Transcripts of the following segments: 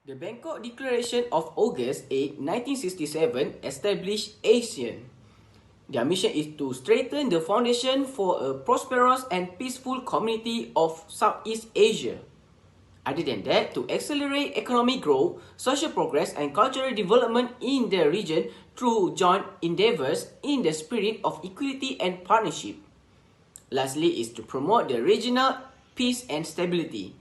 The Bangkok Declaration of August 8, 1967 established ASEAN. Their mission is to strengthen the foundation for a prosperous and peaceful community of Southeast Asia. Other than that, to accelerate economic growth, social progress, and cultural development in the region through joint endeavors in the spirit of equality and partnership. Lastly, is to promote the regional peace and stability.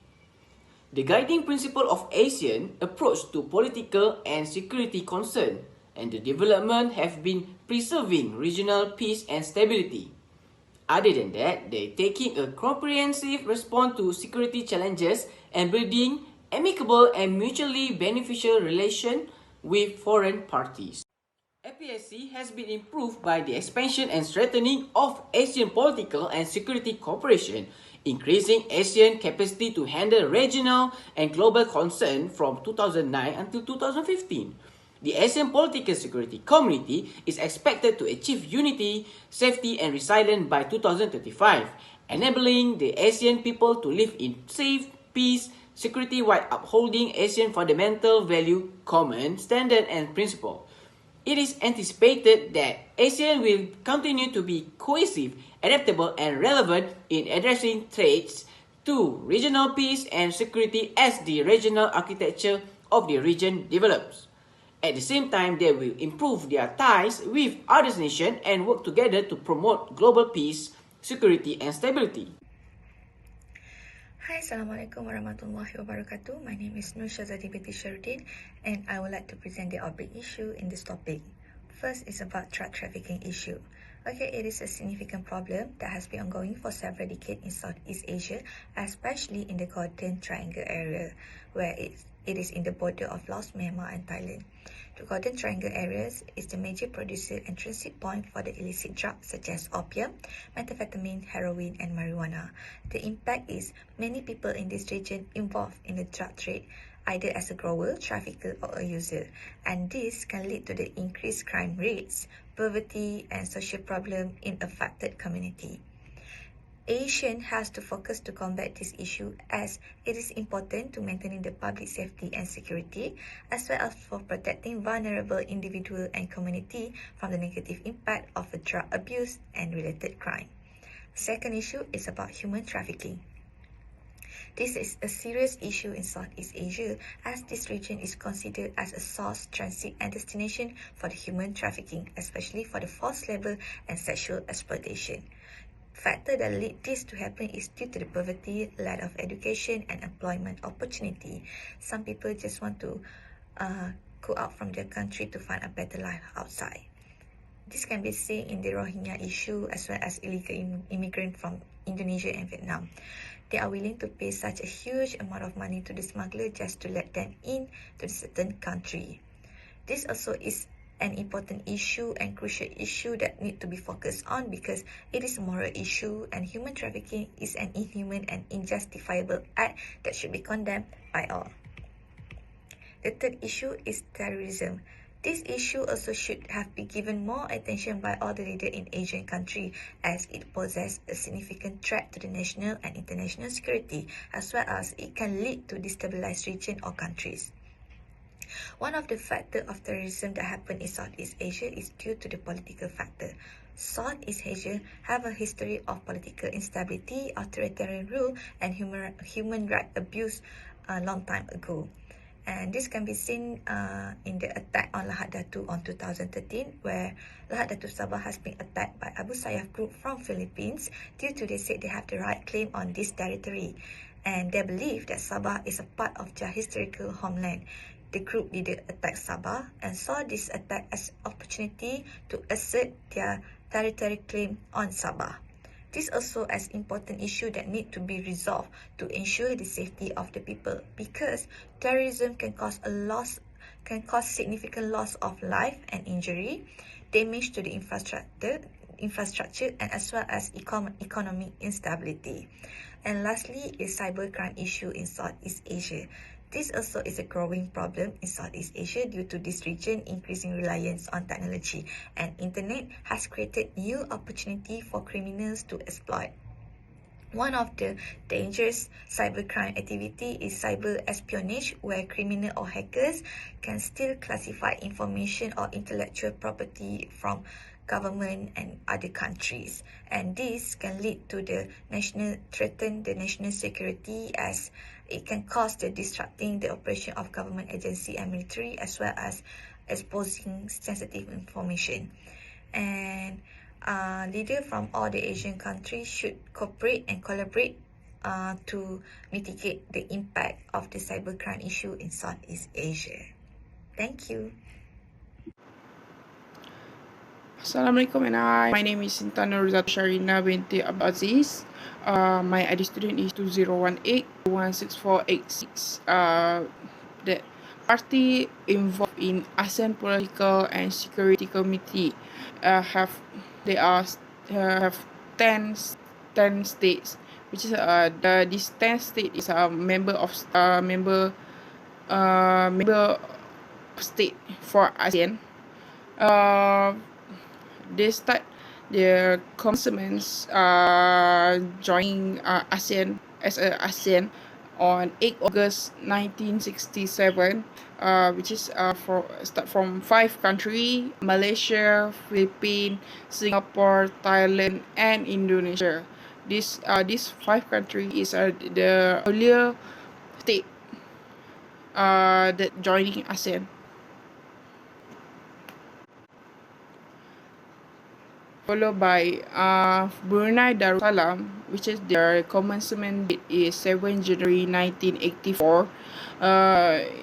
The guiding principle of ASEAN approach to political and security concern and the development have been preserving regional peace and stability. Other than that, they taking a comprehensive response to security challenges and building amicable and mutually beneficial relation with foreign parties. APSC has been improved by the expansion and strengthening of ASEAN political and security cooperation, increasing ASEAN capacity to handle regional and global concerns from 2009 until 2015. The ASEAN political security community is expected to achieve unity, safety, and resilience by 2035, enabling the ASEAN people to live in safe, peace, security while upholding ASEAN fundamental value, common standard, and principle. It is anticipated that ASEAN will continue to be cohesive, adaptable, and relevant in addressing threats to regional peace and security as the regional architecture of the region develops. At the same time, they will improve their ties with other nations and work together to promote global peace, security, and stability. Hi, Assalamualaikum warahmatullahi wabarakatuh. My name is Nur Shazadi binti Sharudin and I would like to present the outbreak issue in this topic. First is about drug trafficking issue. Okay, it is a significant problem that has been ongoing for several decades in Southeast Asia, especially in the Golden Triangle area, where it is in the border of Laos, Myanmar and Thailand. The Golden Triangle areas is the major producer and transit point for the illicit drugs such as opium, methamphetamine, heroin, and marijuana. The impact is many people in this region involved in the drug trade, either as a grower, trafficker, or a user, and this can lead to the increased crime rates, poverty, and social problem in affected community. ASEAN has to focus to combat this issue as it is important to maintaining the public safety and security as well as for protecting vulnerable individual and community from the negative impact of drug abuse and related crime. Second issue is about human trafficking. This is a serious issue in Southeast Asia as this region is considered as a source, transit and destination for the human trafficking, especially for the forced labor and sexual exploitation. Factor that lead this to happen is due to the poverty, lack of education and employment opportunity. Some people just want to go out from their country to find a better life outside. This can be seen in the Rohingya issue as well as illegal immigrants from Indonesia and Vietnam. They are willing to pay such a huge amount of money to the smuggler just to let them in to a certain country. This also is an important issue and crucial issue that need to be focused on because it is a moral issue and human trafficking is an inhuman and unjustifiable act that should be condemned by all. The third issue is terrorism. This issue also should have been given more attention by all the leaders in Asian countries as it poses a significant threat to the national and international security as well as it can lead to destabilized region or countries. One of the factors of terrorism that happen in Southeast Asia is due to the political factor. Southeast Asia have a history of political instability, authoritarian rule, and human rights abuse a long time ago. And this can be seen in the attack on Lahad Datu on 2013, where Lahad Datu Sabah has been attacked by Abu Sayyaf group from Philippines due to they said they have the right claim on this territory. And they believe that Sabah is a part of their historical homeland. The group didn't attack Sabah and saw this attack as opportunity to assert their territory claim on Sabah. This also is an important issue that need to be resolved to ensure the safety of the people because terrorism can cause significant loss of life and injury, damage to the infrastructure and as well as economic instability. And lastly is cybercrime issue in Southeast Asia. This also is a growing problem in Southeast Asia due to this region increasing reliance on technology and internet has created new opportunity for criminals to exploit. One of the dangerous cybercrime activity is cyber espionage, where criminal or hackers can steal classified information or intellectual property from government and other countries. And this can lead to threaten the national security, as it can cause the disrupting the operation of government agency and military, as well as exposing sensitive information. And leaders from all the Asian countries should cooperate and collaborate to mitigate the impact of the cybercrime issue in Southeast Asia. Thank you. Assalamualaikum and my name is Sintan Nurzat Sharina binti Abdul Aziz. My ID student is 2018-16486. The party involved in ASEAN Political and Security Committee have 10 states, which is this 10 state is a member state for ASEAN. They start their commencements joining ASEAN as a ASEAN on 8 August 1967, which is start from 5 countries: Malaysia, Philippines, Singapore, Thailand, and Indonesia. These 5 countries is the earlier state that joining ASEAN. Followed by Brunei Darussalam, which is their commencement date is 7 January 1984.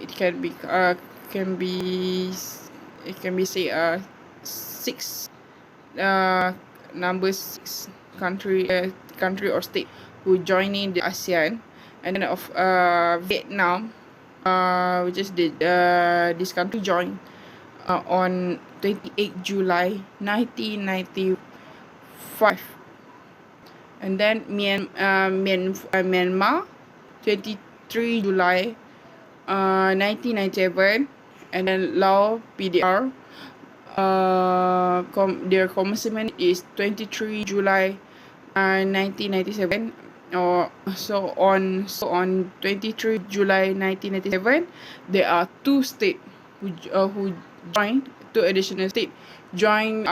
It can be say 6 number 6 country or state who join in the ASEAN. And then of Vietnam, which is this country joined on 28 July 1995. And then Myanmar, 23 July 1997. And then Laos PDR, their commencement is 23 July 1997. So on 23 July 1997, there are 2 states who joined, 2 additional states joined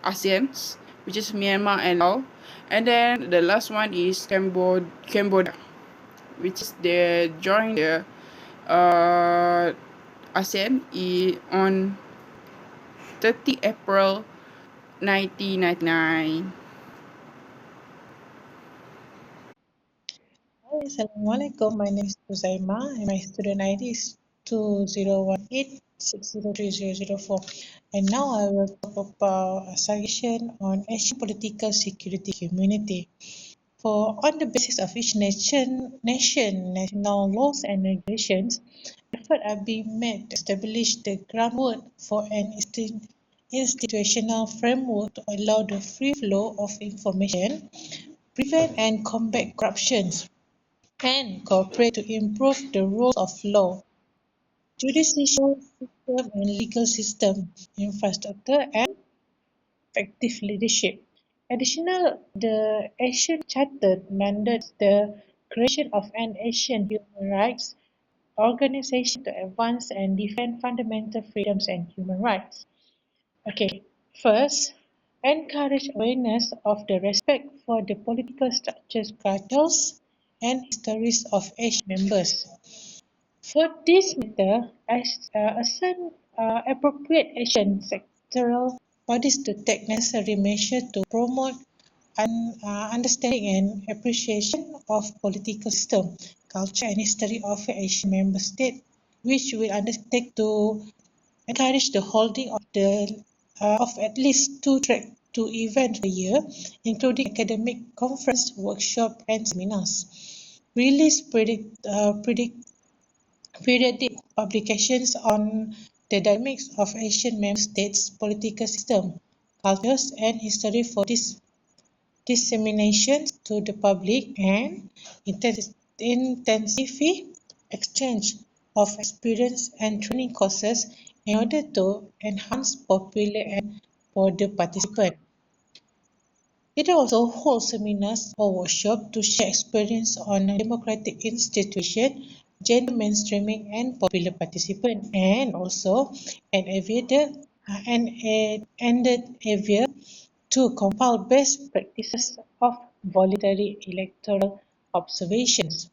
ASEAN, which is Myanmar and Laos. And then the last one is Cambodia, which is they joined the ASEAN on 30 April 1999. Hi, Assalamualaikum. My name is Uzaima and my student ID is 2018-603004. And now I will talk about a suggestion on Asian political security community. For on the basis of each national laws and regulations, efforts are being made to establish the groundwork for an institutional framework to allow the free flow of information, prevent and combat corruption, and cooperate to improve the rule of law, judicial system and legal system, infrastructure, and effective leadership. Additional, the Asian Charter mandates the creation of an Asian human rights organization to advance and defend fundamental freedoms and human rights. Okay, first, encourage awareness of the respect for the political structures, cultures, and histories of Asian members. For this matter, assign appropriate Asian sectoral bodies to take necessary measures to promote understanding and appreciation of political system, culture, and history of Asian member state, which will undertake to encourage the holding of at least 2 events a year, including academic conference, workshop, and seminars. Release periodic publications on the dynamics of Asian member states' political system, cultures, and history for dissemination to the public, and intensify exchange of experience and training courses in order to enhance popular and broader participation. It also holds seminars or workshops to share experience on democratic institution, gender mainstreaming, and popular participant, and also an endeavor to compile best practices of voluntary electoral observations.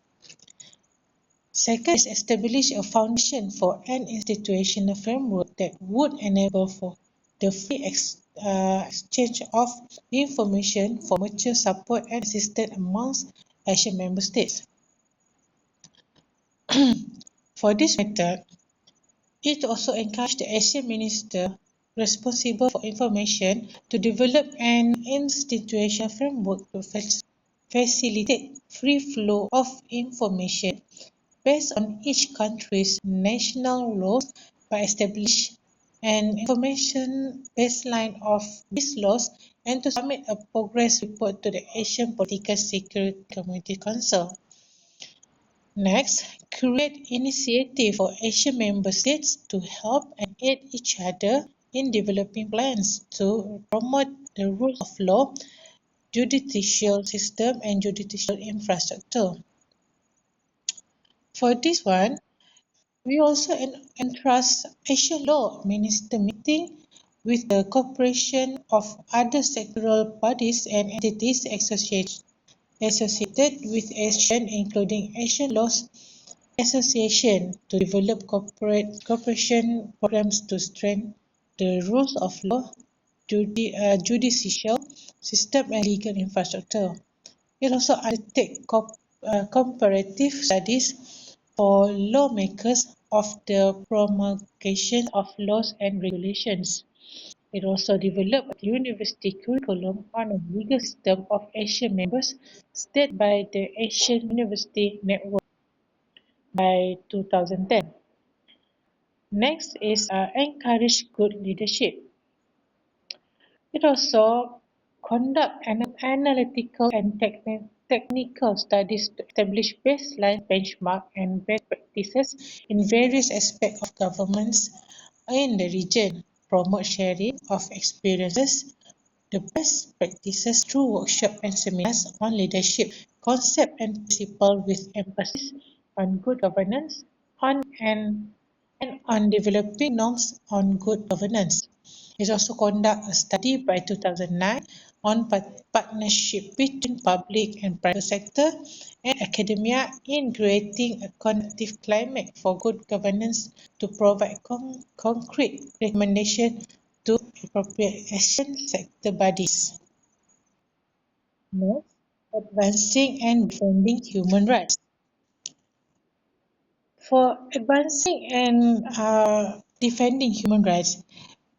Second is establish a foundation for an institutional framework that would enable for the free exchange of information for mutual support and assistance amongst Asian member states. For this method, it also encouraged the Asian minister responsible for information to develop an institutional framework to facilitate free flow of information based on each country's national laws by establishing an information baseline of these laws and to submit a progress report to the Asian Political Security Community Council. Next, create initiative for Asian member states to help and aid each other in developing plans to promote the rule of law, judicial system and judicial infrastructure. For this one, we also entrust Asian Law Minister meeting with the cooperation of other sectoral bodies and entities associated with ASEAN, including Asian Laws Association, to develop cooperation programs to strengthen the rules of law, judicial system and legal infrastructure. It also undertakes comparative studies for lawmakers of the promulgation of laws and regulations. It also developed a university curriculum on a legal system of Asian members stated by the Asian University Network by 2010. Next is encourage good leadership. It also conduct analytical and technical studies to establish baseline, benchmark, and best practices in various aspects of governance in the region, promote sharing of experiences, the best practices through workshops and seminars on leadership, concept and principle with emphasis on good governance and on developing norms on good governance. It also conducted a study by 2009 on partnership between public and private sector and academia in creating a conducive climate for good governance to provide concrete recommendations to appropriate action sector bodies. Next, advancing and defending human rights. For advancing and defending human rights,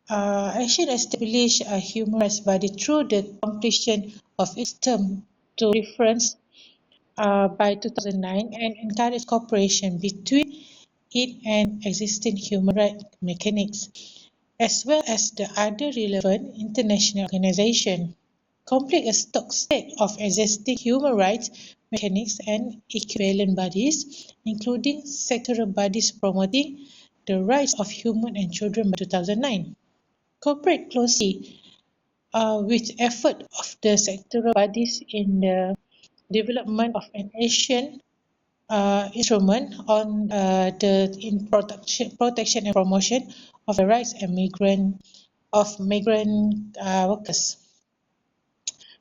ASEAN established a human rights body through the completion of its term to reference by 2009 and encouraged cooperation between it and existing human rights mechanics, as well as the other relevant international organizations. Complete a stock state of existing human rights mechanics and equivalent bodies, including sectoral bodies promoting the rights of human and children by 2009. Cooperate closely with effort of the sectoral bodies in the development of an Asian instrument on in protection and promotion of the rights and migrant workers.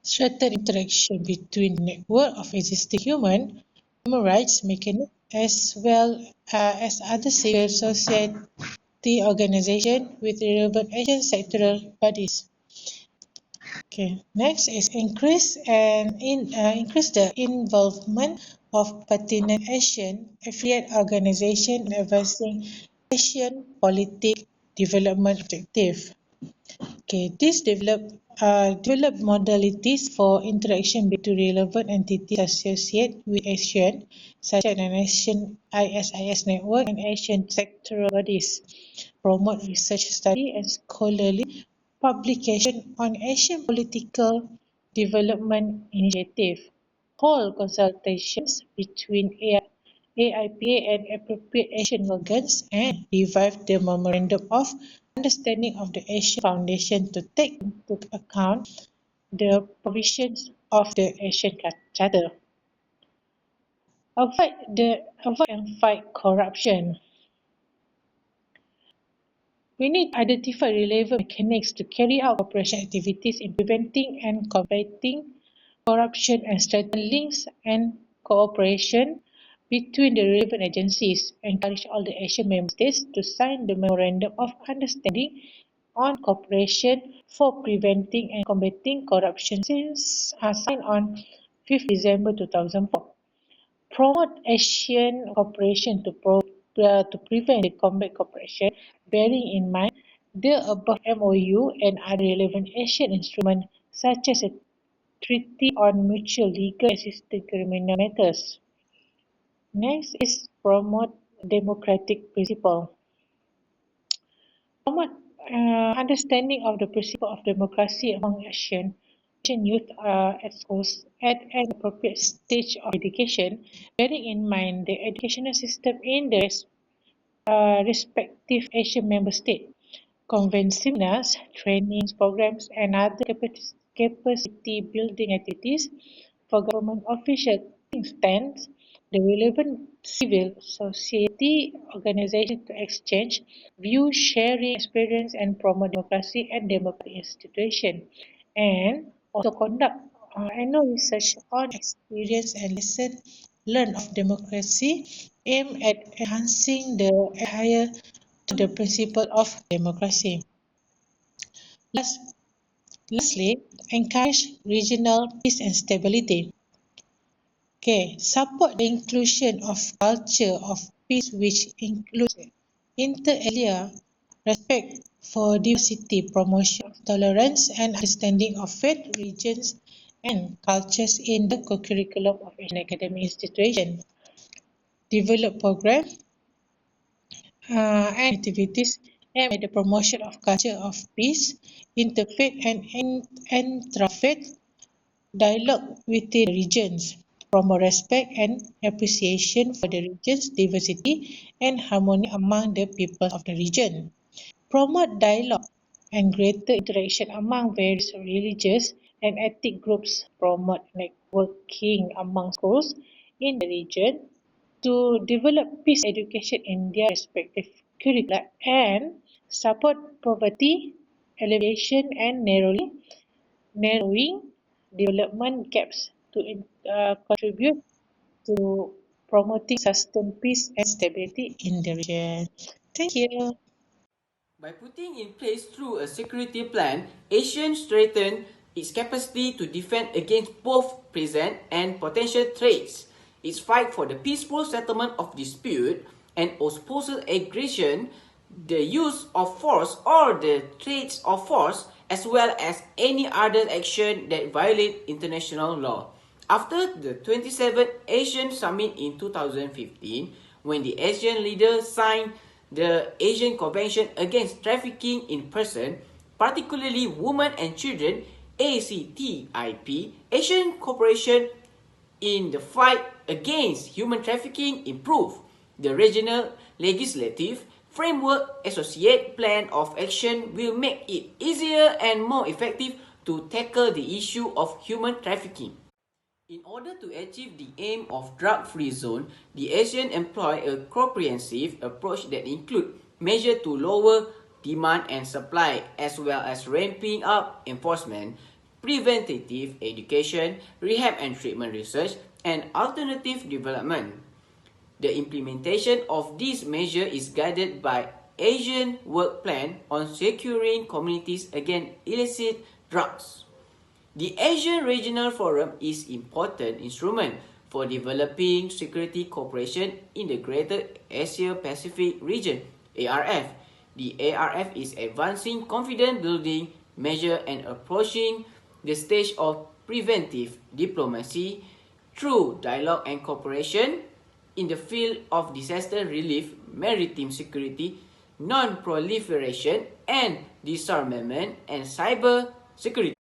Strengthen interaction between the network of existing human rights mechanisms as well as other civil society organizations with relevant Asian sectoral bodies. Okay. Next is increase the involvement of pertinent Asian affiliate organizations in advancing Asian politic development objective. Okay, this develop modalities for interaction between relevant entities associated with ASEAN, such as an Asian ISIS network and Asian sectoral bodies. Promote research study and scholarly publication on Asian political development initiative. Hold consultations between AIPA and appropriate Asian organs and revive the Memorandum of Understanding of the Asian Foundation to take into account the provisions of the ASEAN Charter. Avoid and fight corruption. We need to identify relevant mechanics to carry out cooperation activities in preventing and combating corruption and strengthen links and cooperation between the relevant agencies. Encourage all the Asian member states to sign the Memorandum of Understanding on Cooperation for Preventing and Combating Corruption since signed on 5th December 2004. Promote Asian cooperation to prevent and combat corruption, bearing in mind the above MOU and other relevant Asian instruments such as a Treaty on Mutual Legal Assistance in Criminal Matters. Next is promote democratic principle. Promote understanding of the principle of democracy among Asian youth at schools at an appropriate stage of education, bearing in mind the educational system in the respective Asian member state. Convene seminars, trainings, programs, and other capacity building activities for government officials. Think stands the relevant civil society organizations to exchange views, sharing experience, and promote democracy and democratic institutions. And also conduct annual research on experience and lesson learned of democracy aimed at enhancing the adhere to the principle of democracy. Last, Lastly, encourage regional peace and stability. Okay, support the inclusion of culture of peace which includes inter alia respect for diversity, promotion of tolerance and understanding of faith, religions and cultures in the curriculum of Asian academic institution. Develop programs and activities aimed at the promotion of culture of peace, interfaith and intrafaith dialogue within regions, promote respect and appreciation for the region's diversity and harmony among the peoples of the region. Promote dialogue and greater interaction among various religious and ethnic groups. Promote networking among schools in the region to develop peace education in their respective curricula and support poverty alleviation and narrowing development gaps to contribute to promoting sustained peace and stability in the region. Thank you. By putting in place through a security plan, ASEAN strengthened its capacity to defend against both present and potential threats. Its fight for the peaceful settlement of dispute and opposed aggression, the use of force or the threats of force, as well as any other action that violate international law. After the 27th ASEAN Summit in 2015, when the ASEAN leaders signed the Asian Convention Against Trafficking in Person, particularly Women and Children, ACTIP, Asian cooperation in the fight against human trafficking improved. The regional legislative framework associate plan of action will make it easier and more effective to tackle the issue of human trafficking. In order to achieve the aim of drug-free zone, the ASEAN employ a comprehensive approach that includes measures to lower demand and supply, as well as ramping up enforcement, preventative education, rehab and treatment research, and alternative development. The implementation of this measure is guided by Asian Work Plan on securing communities against illicit drugs. The Asian Regional Forum is an important instrument for developing security cooperation in the Greater Asia-Pacific region, ARF. The ARF is advancing confidence building measure and approaching the stage of preventive diplomacy through dialogue and cooperation in the field of disaster relief, maritime security, non-proliferation and disarmament, and cyber security.